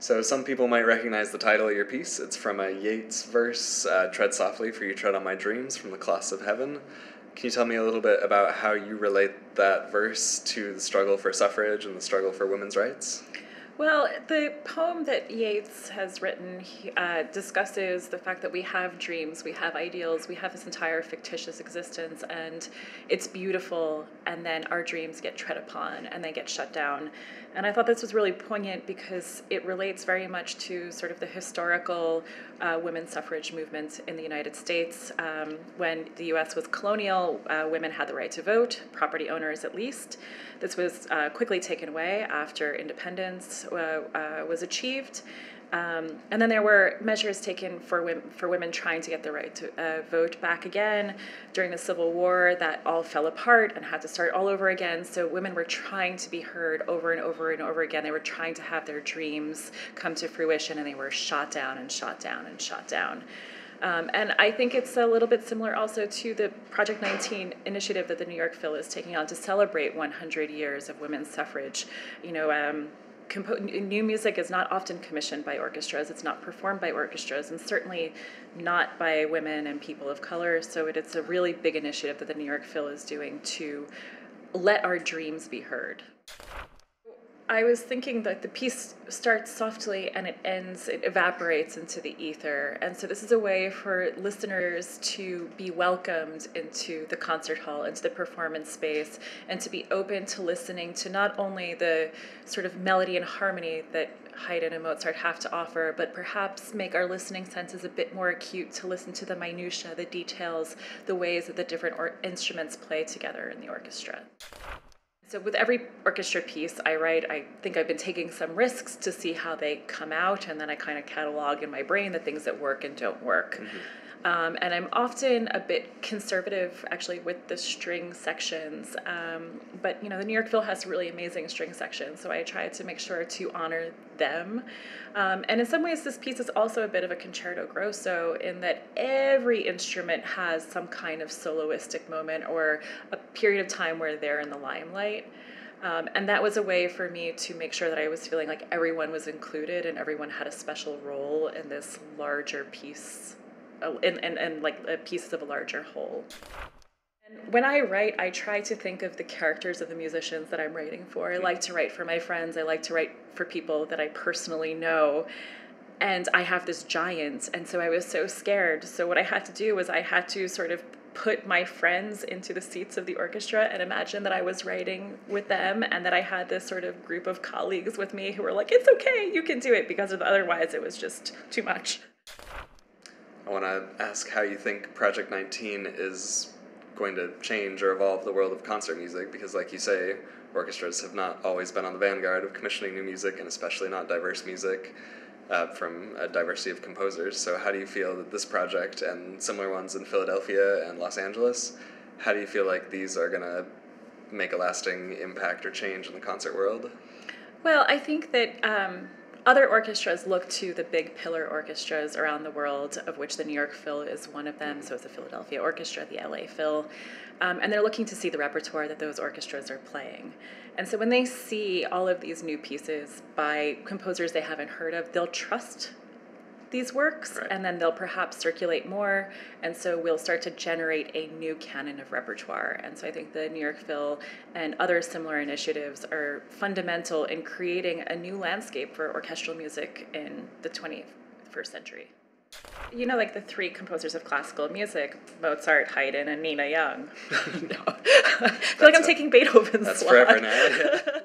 So some people might recognize the title of your piece. It's from a Yeats verse, Tread Softly, for You Tread on My Dreams, from the Class of Heaven. Can you tell me a little bit about how you relate that verse to the struggle for suffrage and the struggle for women's rights? Well, the poem that Yeats has written discusses the fact that we have dreams, we have ideals, we have this entire fictitious existence, and it's beautiful, and then our dreams get tread upon, and they get shut down. And I thought this was really poignant because it relates very much to sort of the historical women's suffrage movement in the United States. When the U.S. was colonial, women had the right to vote, property owners at least. This was quickly taken away after independence was achieved. And then there were measures taken for women trying to get the right to vote back again during the Civil War that all fell apart and had to start all over again. So women were trying to be heard over and over and over again. They were trying to have their dreams come to fruition, and they were shot down and shot down and shot down. And I think it's a little bit similar also to the Project 19 initiative that the New York Phil is taking on to celebrate 100 years of women's suffrage. You know, new music is not often commissioned by orchestras. It's not performed by orchestras, and certainly not by women and people of color. So it's a really big initiative that the New York Phil is doing to let our dreams be heard. I was thinking that the piece starts softly and it evaporates into the ether. And so this is a way for listeners to be welcomed into the concert hall, into the performance space, and to be open to listening to not only the sort of melody and harmony that Haydn and Mozart have to offer, but perhaps make our listening senses a bit more acute to listen to the minutiae, the details, the ways that the different instruments play together in the orchestra. So with every orchestra piece I think I've been taking some risks to see how they come out, and then I kind of catalog in my brain the things that work and don't work. Mm-hmm. And I'm often a bit conservative, actually, with the string sections. But, you know, the New York Phil has really amazing string sections, so I try to make sure to honor them. And in some ways, this piece is also a bit of a concerto grosso in that every instrument has some kind of soloistic moment or a period of time where they're in the limelight. And that was a way for me to make sure that I was feeling like everyone was included and everyone had a special role in this larger piece. And like pieces of a larger whole. And when I write, I try to think of the characters of the musicians that I'm writing for. I like to write for my friends. I like to write for people that I personally know. And I have this giant, and so I was so scared. So what I had to do was I had to sort of put my friends into the seats of the orchestra and imagine that I was writing with them and that I had this sort of group of colleagues with me who were like, it's okay, you can do it, because otherwise it was just too much. I want to ask how you think Project 19 is going to change or evolve the world of concert music, because like you say, orchestras have not always been on the vanguard of commissioning new music, and especially not diverse music from a diversity of composers. So how do you feel that this project and similar ones in Philadelphia and Los Angeles, how do you feel like these are going to make a lasting impact or change in the concert world? Well, I think that other orchestras look to the big pillar orchestras around the world, of which the New York Phil is one of them. So it's the Philadelphia Orchestra, the LA Phil, and they're looking to see the repertoire that those orchestras are playing. And so when they see all of these new pieces by composers they haven't heard of, they'll trust these works, right, and then they'll perhaps circulate more, and so we'll start to generate a new canon of repertoire. And so I think the New York Phil and other similar initiatives are fundamental in creating a new landscape for orchestral music in the 21st century. You know, like the three composers of classical music, Mozart, Haydn, and Nina Young. No. I feel like I'm taking Beethoven's That's slot. forever now. Yeah.